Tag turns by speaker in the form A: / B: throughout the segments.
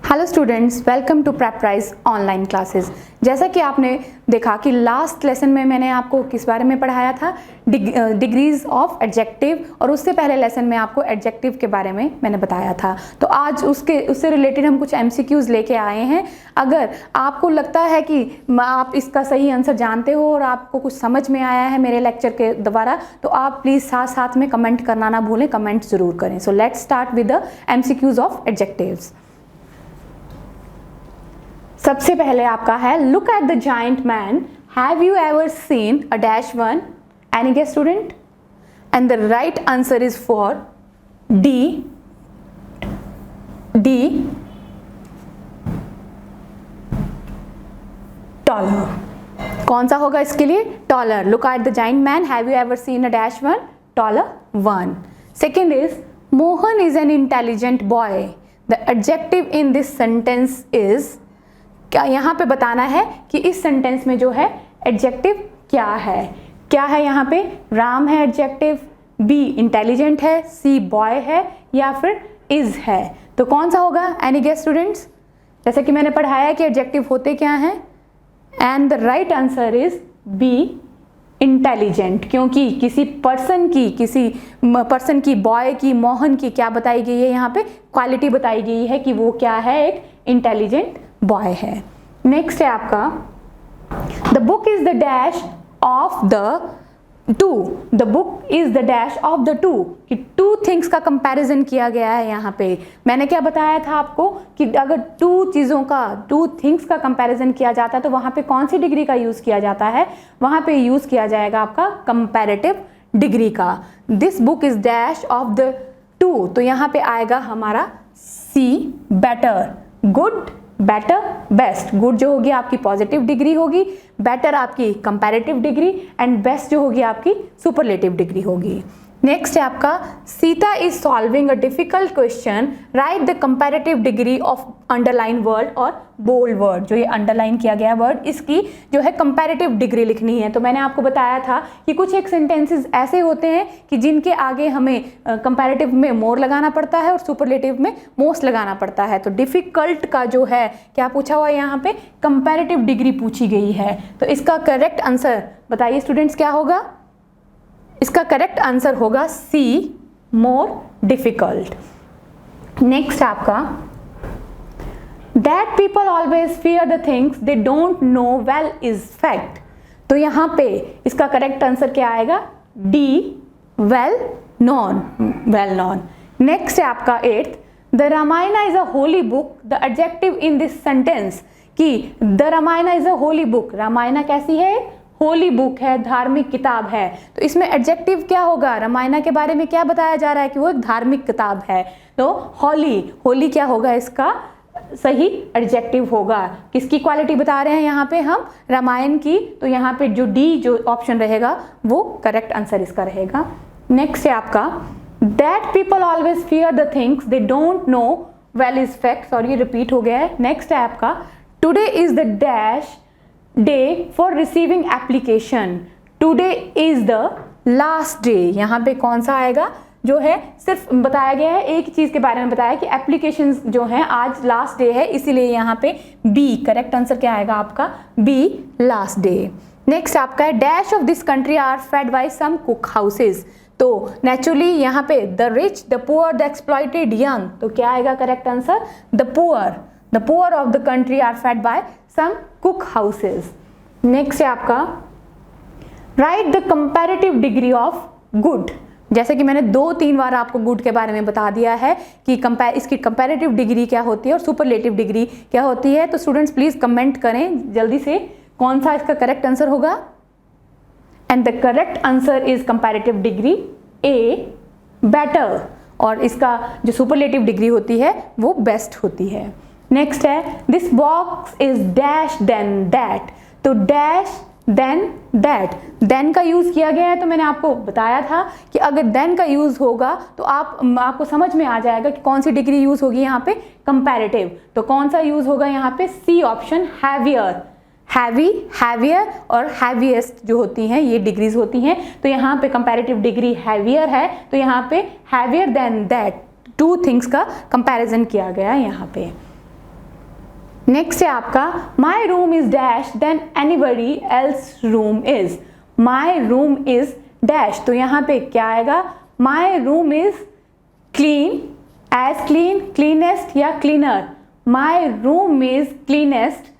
A: Hello students, welcome to Prepraise online classes. जैसा कि आपने देखा कि लास्ट लेसन में मैंने आपको किस बारे में पढ़ाया था, डिग्रीज ऑफ एडजेक्टिव, और उससे पहले लेसन में आपको एडजेक्टिव के बारे में मैंने बताया था। तो आज उससे रिलेटेड हम कुछ MCQs लेके आए हैं। अगर आपको लगता है कि आप इसका सही आंसर जानते हो और आपको कुछ समझ में आया है मेरे लेक्चर के द्वारा, तो आप प्लीज़ साथ साथ में कमेंट करना ना भूलें, कमेंट ज़रूर करें। So let's start with the MCQs of adjectives. सबसे पहले आपका है look at the giant man, have you ever seen a dash one? Any guess student? And the right answer is for D taller. कौन सा होगा इसके लिए? Taller. Look at the giant man, have you ever seen a dash one? Taller one. Second is Mohan is an intelligent boy. The adjective in this sentence is, क्या यहाँ पे बताना है कि इस सेंटेंस में जो है एडजेक्टिव क्या है। क्या है यहाँ पे? राम है एडजेक्टिव, बी इंटेलिजेंट है, सी बॉय है, या फिर इज है। तो कौन सा होगा? Any guess students? जैसे कि मैंने पढ़ाया कि एडजेक्टिव होते क्या हैं, and the right answer is B intelligent, क्योंकि किसी पर्सन की, बॉय की, मोहन की क्या बताई गई है यहाँ पे? क्वालिटी बताई गई है कि वो क्या है, एक इंटेलिजेंट बॉय है। नेक्स्ट है आपका the book is the dash of the to. The book is the dash of the to, कि टू थिंग्स का कंपैरिजन किया गया है यहाँ पे। मैंने क्या बताया था आपको कि अगर टू थिंग्स का कंपैरिजन किया जाता है तो वहां पे कौन सी डिग्री का यूज किया जाता है? वहां पे यूज किया जाएगा आपका कंपैरेटिव डिग्री का। This book is dash of the two, तो यहाँ पे आएगा हमारा C better, good, better, best. Good जो होगी आपकी पॉजिटिव डिग्री होगी, बेटर आपकी कंपैरेटिव डिग्री, एंड बेस्ट जो होगी आपकी सुपरलेटिव डिग्री होगी। नेक्स्ट है आपका Sita is solving a difficult question, right the comparative degree of underline word और बोल्ड वर्ड। जो ये अंडरलाइन किया गया वर्ड, इसकी जो है कंपैरेटिव डिग्री लिखनी है। तो मैंने आपको बताया था कि कुछ एक सेंटेंसेस ऐसे होते हैं कि जिनके आगे हमें कंपैरेटिव में मोर लगाना पड़ता है और सुपरलेटिव में मोस्ट लगाना पड़ता है। तो डिफिकल्ट का जो है क्या पूछा हुआ है यहाँ पे? कंपैरेटिव डिग्री पूछी गई है। तो इसका करेक्ट आंसर बताइए स्टूडेंट्स क्या होगा? इसका करेक्ट आंसर होगा सी, मोर डिफिकल्ट। नेक्स्ट आपका that people always fear the things they don't know well is fact. तो यहाँ पे इसका करेक्ट आंसर क्या आएगा? D, well known, well known. Next है आपका 8th the Ramayana is a holy book. The adjective in this sentence, कि the Ramayana is a holy book. Ramayana कैसी है? होली बुक है, धार्मिक किताब है। तो इसमें एडजेक्टिव क्या होगा? रामायण के बारे में क्या बताया जा रहा है कि वो एक धार्मिक किताब है। तो होली क्या होगा? इसका सही एडजेक्टिव होगा। किसकी क्वालिटी बता रहे हैं यहाँ पे हम? रामायण की। तो यहाँ पे जो डी जो ऑप्शन रहेगा वो करेक्ट आंसर इसका रहेगा। नेक्स्ट है आपका that people always fear the things they don't know well is fact. Sorry, repeat हो गया है। नेक्स्ट है आपका today is the dash day for receiving application. Today is the last day. यहाँ पे कौन सा आएगा? जो है सिर्फ बताया गया है, एक चीज के बारे में बताया कि एप्लीकेशन जो है आज लास्ट डे है, इसीलिए यहाँ पे बी करेक्ट आंसर क्या आएगा आपका? B, last day. नेक्स्ट आपका है dash of this country are fed by some cook houses. तो नेचुरली यहाँ पे the rich, the poor, the exploited young. तो क्या आएगा correct answer? The poor of the country are fed by some cook houses. Next है आपका right the comparative degree of good. जैसे कि मैंने 2-3 बार आपको गुड के बारे में बता दिया है कि इसकी कंपैरेटिव डिग्री क्या होती है और सुपरलेटिव डिग्री क्या होती है। तो स्टूडेंट्स प्लीज कमेंट करें जल्दी से कौन सा इसका करेक्ट आंसर होगा। And the correct answer is comparative degree A, better, और इसका जो सुपरलेटिव डिग्री होती है वो बेस्ट होती है। नेक्स्ट है this box is dash than that. तो डैश देन दैट, देन का यूज किया गया है। तो मैंने आपको बताया था कि अगर देन का यूज होगा तो आपको समझ में आ जाएगा कि कौन सी डिग्री यूज होगी यहाँ पे? कंपैरेटिव। तो कौन सा यूज होगा यहाँ पे? C option, heavier. हैवियर और हैवीएस्ट जो होती हैं ये डिग्रीज होती हैं। तो यहाँ पे कंपैरेटिव डिग्री हैवियर है, तो यहाँ पे heavier than that, two things का कंपैरिजन किया गया है यहाँ पे। नेक्स्ट है आपका my room is dash than anybody else room is. My room is dash, तो यहाँ पे क्या आएगा, my room is clean, as clean, cleanest या cleaner. My room is cleanest,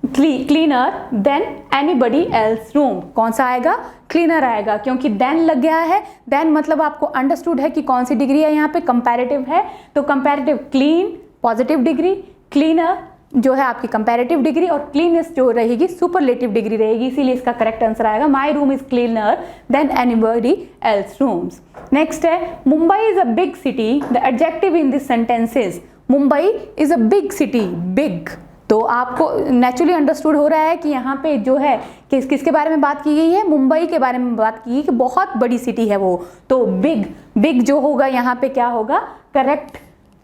A: cleaner than anybody else room. कौन सा आएगा, क्लीनर आएगा, क्योंकि देन लग गया है। देन मतलब आपको अंडरस्टूड है कि कौन सी डिग्री है, यहाँ पे कंपैरेटिव है, तो comparative clean positive degree, cleaner जो है आपकी कंपैरेटिव डिग्री, और क्लीनेस्ट जो रहेगी सुपरलेटिव डिग्री रहेगी, इसीलिए इसका करेक्ट आंसर आएगा my room is cleaner than anybody else rooms. Next है Mumbai is a big city, the adjective in this sentence is. Mumbai is a big city, big, तो आपको नेचुरली अंडरस्टूड हो रहा है कि यहाँ पे जो है किसके बारे में बात की गई है, मुंबई के बारे में बात की गई कि बहुत बड़ी सिटी है वो, तो बिग, बिग जो होगा यहाँ पे क्या होगा, करेक्ट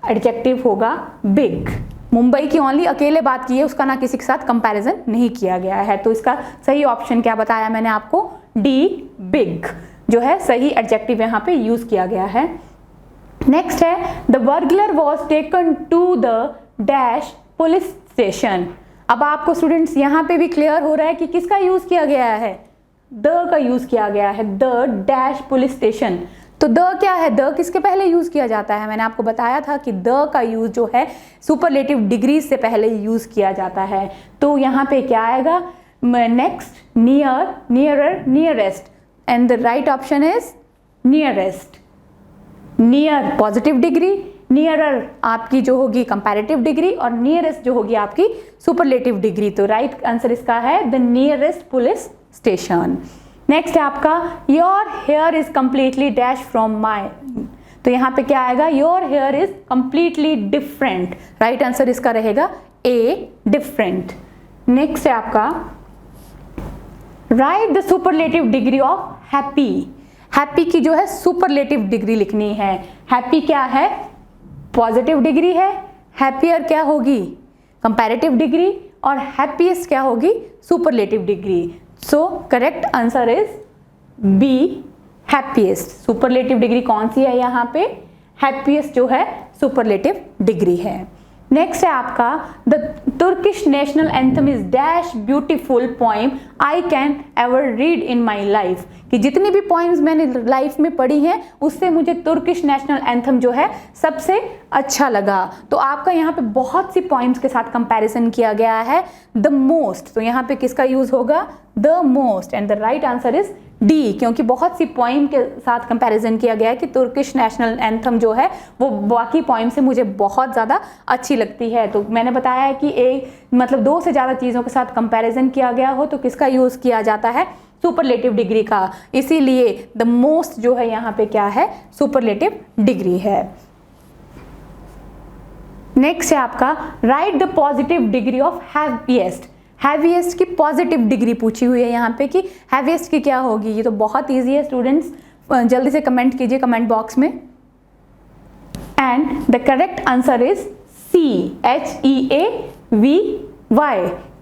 A: एडजेक्टिव होगा बिग। मुंबई की ओनली अकेले बात की है, उसका ना किसी के साथ कंपैरिजन नहीं किया गया है, तो इसका सही ऑप्शन क्या बताया मैंने आपको, डी बिग जो है सही एडजेक्टिव यहाँ पे यूज किया गया है। नेक्स्ट है the burglar was taken to the dash police station. अब आपको स्टूडेंट्स यहाँ पे भी क्लियर हो रहा है कि किसका यूज किया गया है, द का यूज किया गया है, द डैश पुलिस स्टेशन। तो द क्या है, द किसके पहले यूज किया जाता है, मैंने आपको बताया था कि द का यूज जो है सुपरलेटिव डिग्री से पहले यूज किया जाता है। तो यहाँ पे क्या आएगा, next near, nearer, nearest, and the right option is nearest. Near positive degree, nearer आपकी जो होगी कंपैरेटिव डिग्री, और नियरेस्ट जो होगी आपकी सुपरलेटिव डिग्री। तो राइट आंसर इसका है the nearest police station. Next है आपका your here is completely dash from my, तो यहाँ पे क्या आएगा, your here is completely different. Right answer इसका रहेगा ए डिफरेंट। नेक्स्ट है आपका right the superlative degree of happy. Happy की जो है सुपरलेटिव डिग्री लिखनी है। हैप्पी क्या है, पॉजिटिव डिग्री है, हैप्पियर क्या होगी, कंपैरेटिव डिग्री, और हैप्पीएस्ट क्या होगी, superlative degree. So correct answer is B happiest. Superlative degree कौन सी है यहाँ पे, हैप्पीएस्ट जो है सुपरलेटिव डिग्री है। नेक्स्ट है आपका the Turkish national anthem is dash beautiful poem I can ever read in my life, कि जितनी भी पोइम्स मैंने लाइफ में पढ़ी हैं उससे मुझे तुर्किश नेशनल एंथम जो है सबसे अच्छा लगा। तो आपका यहाँ पे बहुत सी पोइम्स के साथ कंपैरिजन किया गया है, द मोस्ट, तो यहाँ पे किसका यूज होगा, the most, and the right answer is D, क्योंकि बहुत सी पोइम के साथ कंपैरिजन किया गया है कि तुर्किश नेशनल एंथम जो है वो बाकी पोइम से मुझे बहुत ज़्यादा अच्छी लगती है। तो मैंने बताया है कि एक मतलब दो से ज़्यादा चीज़ों के साथ कंपैरिजन किया गया हो तो किसका यूज़ किया जाता है, सुपरलेटिव डिग्री का, इसीलिए द मोस्ट जो है यहाँ पे क्या है, सुपरलेटिव डिग्री है। नेक्स्ट है आपका right the positive degree of heaviest. Heaviest की पॉजिटिव डिग्री पूछी हुई है यहाँ पे कि हैवीएस्ट की क्या होगी, ये तो बहुत इजी है स्टूडेंट्स, जल्दी से कमेंट कीजिए कमेंट बॉक्स में। And the correct answer is C, HEAVY।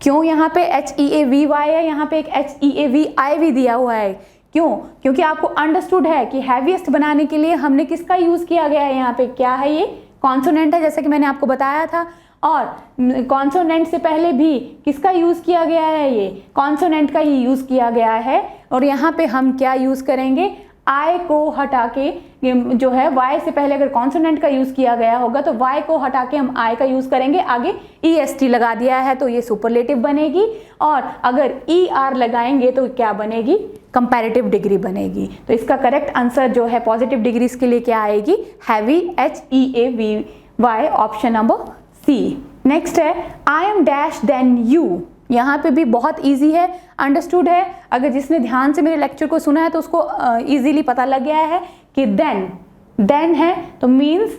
A: क्यों यहाँ पे HEAVY है, यहाँ पे एक HEAVI भी दिया हुआ है, क्यों, क्योंकि आपको अंडरस्टूड है कि हैवीएस्ट बनाने के लिए हमने किसका यूज किया गया है, यहाँ पे क्या है, ये कॉन्सोनेंट है जैसे कि मैंने आपको बताया था, और कॉन्सोनेंट से पहले भी किसका यूज किया गया है, ये कॉन्सोनेंट का ही यूज किया गया है। और यहाँ पे हम क्या यूज करेंगे, आई को हटा के जो है वाई से पहले अगर कॉन्सोनेंट का यूज किया गया होगा तो वाई को हटा के हम आई का यूज करेंगे, आगे EST लगा दिया है तो ये सुपरलेटिव बनेगी, और अगर ER लगाएंगे तो क्या बनेगी, कंपैरेटिव डिग्री बनेगी। तो इसका करेक्ट आंसर जो है पॉजिटिव डिग्रीज के लिए क्या आएगी, heavy, HEAVY, option number C. Next है I am dash than you. यहाँ पे भी बहुत इजी है, अंडरस्टूड है, अगर जिसने ध्यान से मेरे लेक्चर को सुना है तो उसको इजीली पता लग गया है कि देन है तो मीन्स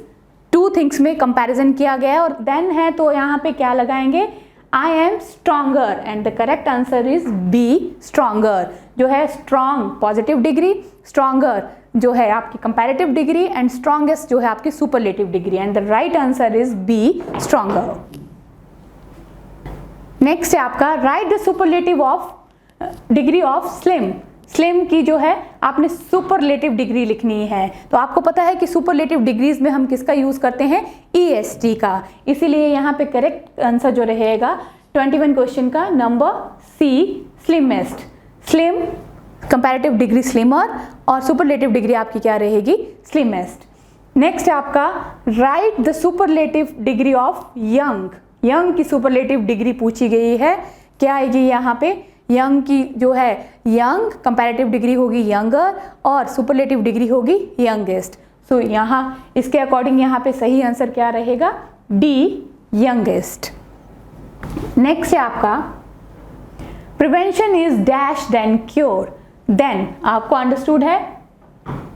A: टू थिंग्स में कंपैरिजन किया गया है, और देन है तो यहाँ पे क्या लगाएंगे, I am stronger, and the correct answer is B stronger, जो है स्ट्रॉन्ग पॉजिटिव डिग्री, स्ट्रॉन्गर जो है आपकी कंपैरेटिव डिग्री, एंड स्ट्रॉन्गेस्ट जो है आपकी superlative degree, and the right answer is B stronger. Next है आपका right the superlative of degree of slim. Slim की जो है आपने सुपरलेटिव डिग्री लिखनी है। तो आपको पता है कि सुपरलेटिव डिग्रीज में हम किसका यूज करते हैं, EST का। इसीलिए यहाँ पे करेक्ट आंसर जो रहेगा 21 क्वेश्चन का number C, slimmest. Slim, comparative degree slimmer और सुपरलेटिव डिग्री आपकी क्या रहेगी, स्लिमेस्ट। नेक्स्ट है आपका right the superlative degree of young. Young की सुपरलेटिव डिग्री पूछी गई है, क्या आएगी यहाँ पे, यंग की जो है यंग, कंपैरेटिव डिग्री होगी यंगर और सुपरलेटिव डिग्री होगी यंगेस्ट। सो यहाँ इसके अकॉर्डिंग यहाँ पे सही आंसर क्या रहेगा, डी, यंगेस्ट। नेक्स्ट है आपका prevention is dash than cure. Than आपको अंडरस्टूड है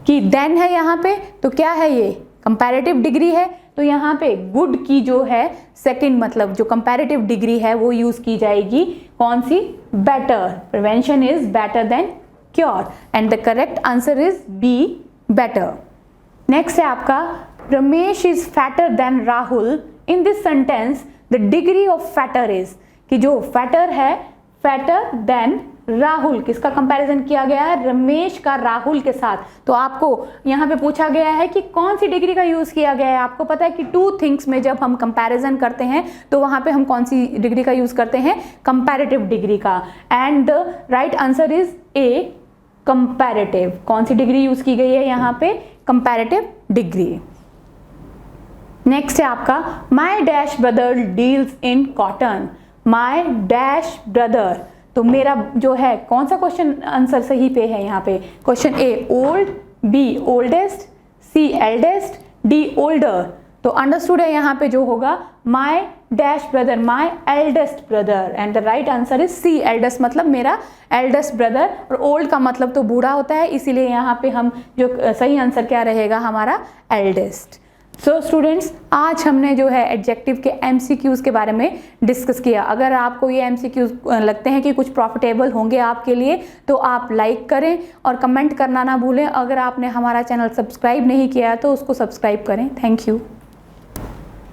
A: कि देन है यहाँ पे, तो क्या है ये, कंपैरेटिव डिग्री है। तो यहाँ पे गुड की जो है सेकंड मतलब जो कंपैरेटिव डिग्री है वो यूज की जाएगी, कौन सी, better. Prevention is better than cure and the correct answer is B, better. Next है आपका Ramesh is fatter than Rahul. In this sentence the degree of fatter is, कि जो फैटर है, फैटर देन राहुल, किसका कंपैरिजन किया गया है, रमेश का राहुल के साथ। तो आपको यहाँ पे पूछा गया है कि कौन सी डिग्री का यूज किया गया है। आपको पता है कि टू थिंग्स में जब हम कंपैरिजन करते हैं तो वहां पे हम कौन सी डिग्री का यूज करते हैं, कंपैरेटिव डिग्री का। And the right answer is a, comparative. कौन सी डिग्री यूज की गई है यहाँ पे, कंपैरेटिव डिग्री। नेक्स्ट है आपका माई dash brother deals in cotton. My dash brother, तो मेरा जो है कौन सा क्वेश्चन आंसर सही पे है यहाँ पे, question A old, B oldest, C eldest, D older. तो अंडरस्टूड है यहाँ पे जो होगा my dash brother, my eldest brother and the right answer is C, eldest मतलब मेरा एल्डेस्ट ब्रदर, और ओल्ड का मतलब तो बूढ़ा होता है, इसीलिए यहाँ पे हम जो सही आंसर क्या रहेगा हमारा, एल्डेस्ट। सो स्टूडेंट्स, आज हमने जो है एडजेक्टिव के MCQs के बारे में डिस्कस किया। अगर आपको ये MCQs लगते हैं कि कुछ प्रॉफिटेबल होंगे आपके लिए तो आप लाइक करें और कमेंट करना ना भूलें। अगर आपने हमारा चैनल सब्सक्राइब नहीं किया तो उसको सब्सक्राइब करें। Thank you.